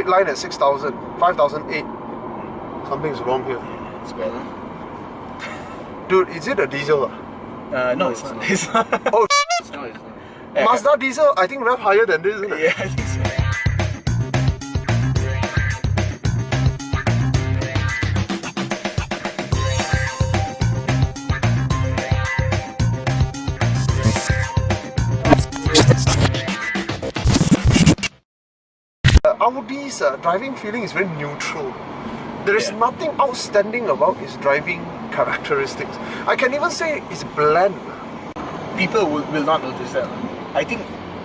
red line at 6,000, 5,008. Something's wrong here. It's better. Dude, is it a diesel? No, it's not. It's not. Oh, It's not. Mazda diesel, I think rev higher than this, isn't it? Yeah, I think so. Audi's driving feeling is very neutral. There is nothing outstanding about his driving characteristics. I can even say it's bland. People will not notice that. I think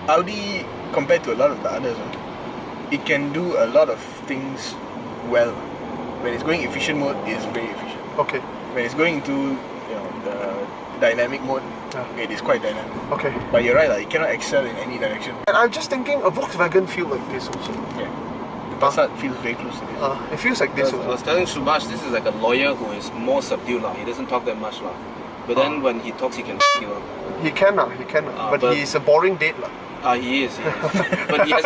Audi, compared to a lot of the others, it can do a lot of things well. When it's going efficient mode, it's very efficient. Okay. When it's going into the dynamic mode, it is quite dynamic. Okay. But you're right, it cannot excel in any direction. And I'm just thinking a Volkswagen feel like this also. Yeah. The Passat feels very close to this. It feels like this I also. was telling Subhash, this is like a lawyer who is more subdued lah. He doesn't talk that much lah. But then when he talks, he can you up. He can. But he's a boring date lah. He is. But he has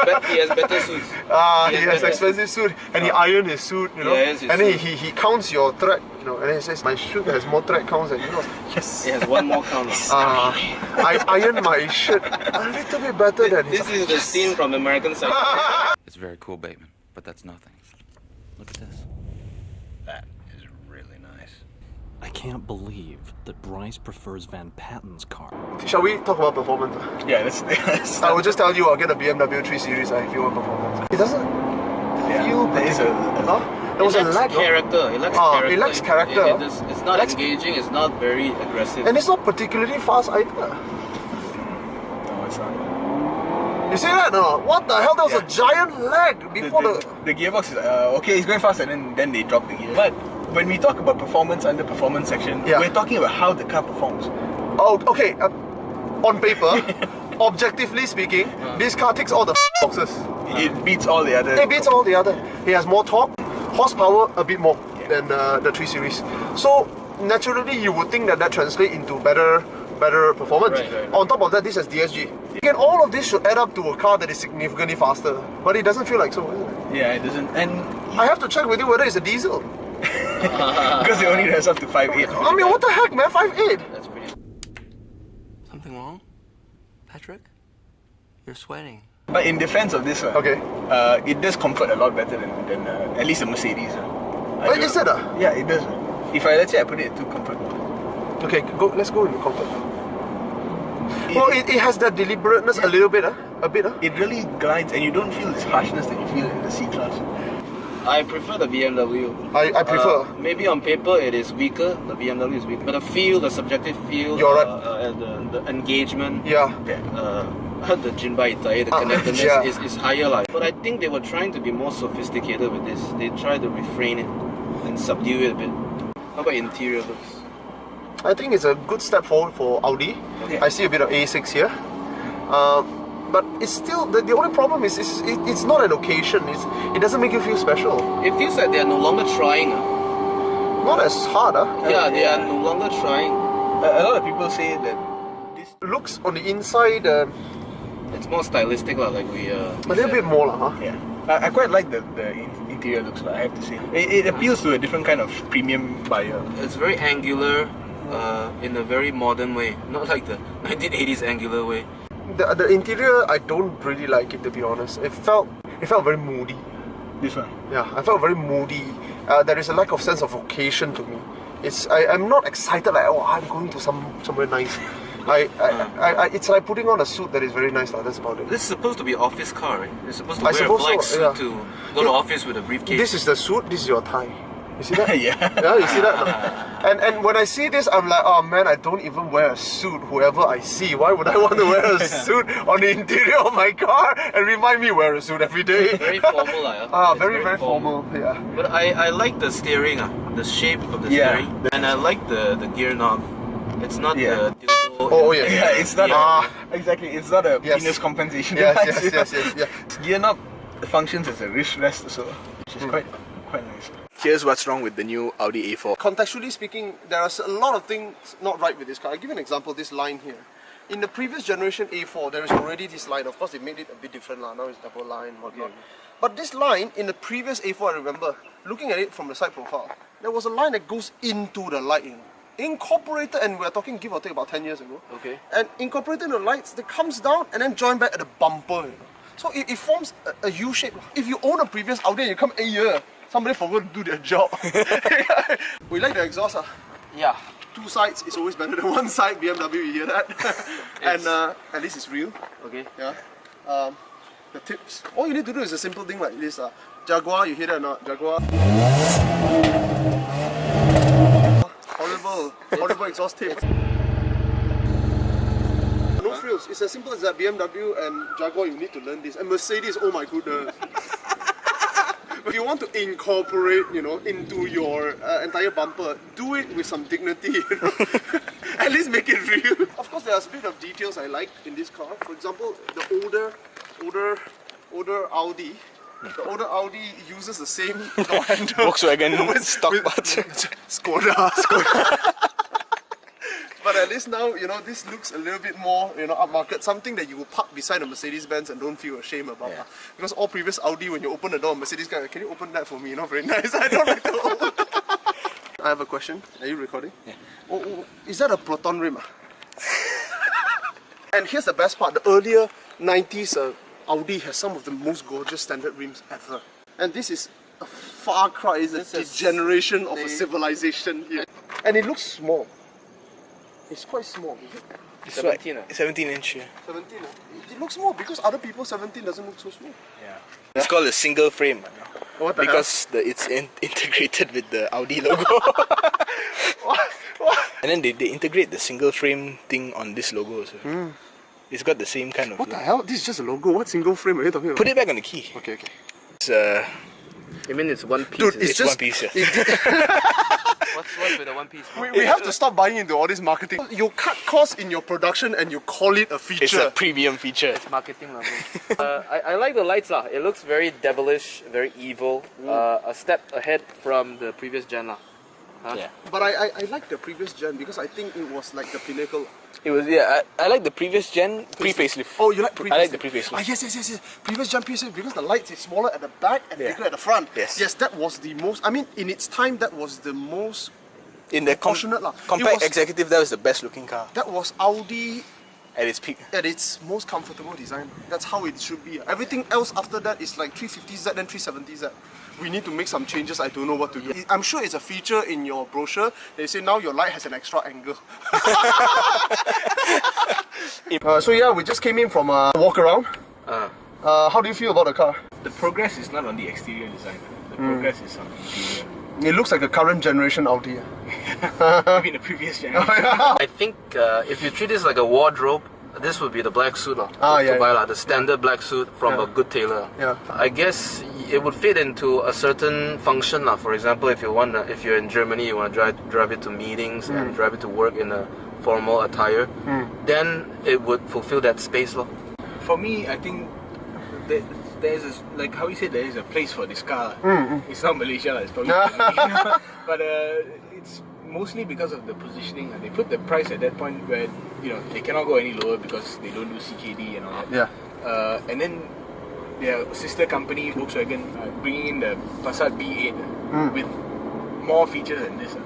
better suits. He has expensive suit, and he iron his suit, you know. Yes, and then he counts your thread, you know, and then he says my suit has more thread counts than yours. Yes. It has one more count. I iron my shirt a little bit better than his. This is the scene from American Psycho. It's very cool, Bateman, but that's nothing. Look at this. That is really nice. I can't believe that Bryce prefers Van Patten's car. Shall we talk about performance? Yeah, let's I will just tell you, I'll get a BMW 3 Series if you want performance. It doesn't feel. there is there was a lag. Character. It lacks character. It lacks character. It's not engaging. It's not very aggressive. And it's not particularly fast either. No, it's not. You see that? No? What the hell? There was a giant lag before the gearbox is okay. It's going fast, and then they drop the gear. But when we talk about performance under performance section, we're talking about how the car performs. Oh, okay. On paper, objectively speaking, this car ticks all the boxes. It beats all the other. It beats all the other. He has more torque, horsepower a bit more than the 3 Series. So naturally, you would think that translates into better performance. Right. On top of that, this has DSG. Again, all of this should add up to a car that is significantly faster, but it doesn't feel like so, isn't it? Yeah, it doesn't. And I have to check with you whether it's a diesel. because it only has up to 5.8. I mean, what the heck, man? 5.8. That's pretty. Something wrong? Patrick? You're sweating. But in defense of this one, it does comfort a lot better than at least a Mercedes. Is it? Yeah, it does. If let's say I put it to comfort. Okay, let's go into comfort. It has that deliberateness a little bit, a bit. It really glides, and you don't feel this harshness that you feel in the C-Class. I prefer the BMW. I prefer. Maybe on paper it is weaker. The BMW is weaker, but the feel, the subjective feel, you're right. The engagement. Yeah. The Jinbai Itai, the connectedness is higher, like. But I think they were trying to be more sophisticated with this. They tried to refrain it and subdue it a bit. How about interior looks? I think it's a good step forward for Audi. Okay. I see a bit of A6 here. But it's still, the only problem is it's not an occasion. It doesn't make you feel special. It feels like they are no longer trying. Not as hard. Yeah, they are no longer trying. A lot of people say that this looks on the inside, it's more stylistic, like we. a little bit more, huh? Yeah. I quite like the interior looks, I have to say. It appeals to a different kind of premium buyer. It's very angular, in a very modern way, not like the 1980s angular way. The interior, I don't really like it, to be honest. It felt very moody. This one? Yeah, I felt very moody. There is a lack of sense of occasion to me. I'm not excited like, oh, I'm going to somewhere nice. It's like putting on a suit that is very nice. That's about it. This is supposed to be an office car, right? You're supposed to wear a black suit to go to office with a briefcase. This is the suit, this is your tie. You see that? Yeah. Yeah, you see that? And when I see this, I'm like, oh man, I don't even wear a suit whoever I see. Why would I want to wear a suit on the interior of my car and remind me wear a suit every day? Very formal, very formal, yeah. But I like the steering, the shape of the steering. And I like the gear knob. It's not the dildo. Oh yeah. Yeah, it's not exactly, it's not a penis compensation device. Yes. Gear knob functions as a wrist rest, so which is quite nice. Here's what's wrong with the new Audi A4. Contextually speaking, there are a lot of things not right with this car. I'll give you an example, this line here. In the previous generation A4, there is already this line. Of course, they made it a bit different now. Now it's double line, whatnot. But this line in the previous A4, I remember, looking at it from the side profile, there was a line that goes into the light, you know. Incorporated, and we're talking give or take about 10 years ago. Okay. And incorporated in the lights, that comes down and then join back at the bumper, you know. So it forms a U shape. If you own a previous Audi and you come a year, somebody forgot to do their job. We like the exhaust. Yeah. Two sides is always better than one side. BMW, you hear that? And at least it's real. Okay. Yeah. The tips. All you need to do is a simple thing like this. Jaguar, you hear that or not? Jaguar. Horrible exhaust tip. No frills. It's as simple as that. BMW and Jaguar, you need to learn this. And Mercedes, oh my goodness. If you want to incorporate, you know, into your entire bumper, do it with some dignity, you know. At least make it real. Of course, there are a bit of details I like in this car. For example, the older Audi. The older Audi uses the same door handle. Volkswagen stock parts. Skoda. But at least now, you know, this looks a little bit more, you know, upmarket. Something that you will park beside a Mercedes-Benz and don't feel ashamed about. Yeah. Because all previous Audi, when you open the door, Mercedes guy, can you open that for me? You know, very nice. I don't like to open. I have a question. Are you recording? Yeah. Oh, is that a Proton rim? And here's the best part. The earlier 90s Audi has some of the most gorgeous standard rims ever. And this is a far cry. It's a degeneration of a civilization here. And it looks small. It's quite small, is it? It's 17, like 17 inch. Yeah. 17. It looks small because other people 17 doesn't look so small. Yeah. It's called a single frame. What the Because it's integrated with the Audi logo. What? And then they integrate the single frame thing on this logo also. It's got the same kind of What the hell? This is just a logo. What single frame are you talking about? Put it back on the key. Okay. It's You mean it's one piece? Dude, is it's it? just one piece. Yeah. What's with the one piece? we have to stop buying into all this marketing. You cut costs in your production and you call it a feature. It's a premium feature. It's marketing level. I like the lights lah. It looks very devilish, very evil. A step ahead from the previous gen lah. Yeah. But I like the previous gen because I think it was like the pinnacle. It was, yeah, I like the previous gen pre-facelift. Oh, you like pre-facelift? I like the pre-facelift. Yes. Previous gen pre-facelift because the lights is smaller at the back and bigger at the front. Yes. That was the most, I mean, in its time, that was the most In the proportionate lah. compact It was- executive, that was the best looking car That was Audi at its peak. at its most comfortable design. That's how it should be. Everything else after that is like 350Z and 370Z. We need to make some changes. I don't know what to do. I'm sure it's a feature in your brochure. They say now your light has an extra angle. So yeah, we just came in from a walk around. How do you feel about the car? The progress is not on the exterior design. The progress is on the interior. It looks like a current generation Audi. Maybe in the previous generation. I think if you treat this like a wardrobe, this would be the black suit lah. Yeah, to buy lah, the standard black suit from a good tailor. Yeah. I guess it would fit into a certain function lah. For example, if you're in Germany, you want to drive it to meetings and drive it to work in a formal attire, then it would fulfill that space lah. For me, I think there's a, like how you said, there is a place for this car. It's not Malaysia, it's probably but it's mostly because of the positioning. They put the price at that point where they cannot go any lower because they don't do CKD and all that. Yeah. And then their sister company Volkswagen bringing in the Passat B8 with more features than this.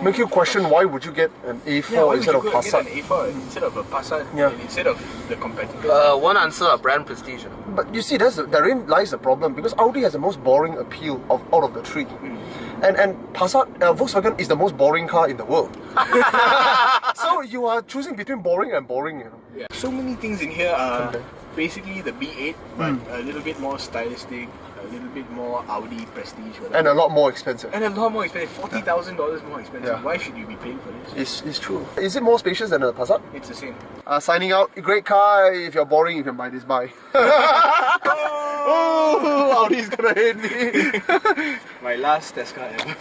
Make you question why would you get an A4 instead of Passat? Get an A4 instead of a Passat, and instead of the competitor. One answer, brand prestige. But you see, therein lies the problem because Audi has the most boring appeal out of the three. And Passat, Volkswagen is the most boring car in the world. So you are choosing between boring and boring, Yeah. So many things in here are basically the B8, but a little bit more stylistic, a little bit more Audi prestige, whatever. And a lot more expensive. And a lot more expensive, $40,000 more expensive. Yeah. Why should you be paying for this? It's true. Is it more spacious than a Passat? It's the same. Signing out. Great car. If you're boring, you can buy this. Bye. Oh, Audi's gonna hate me. My last test car ever.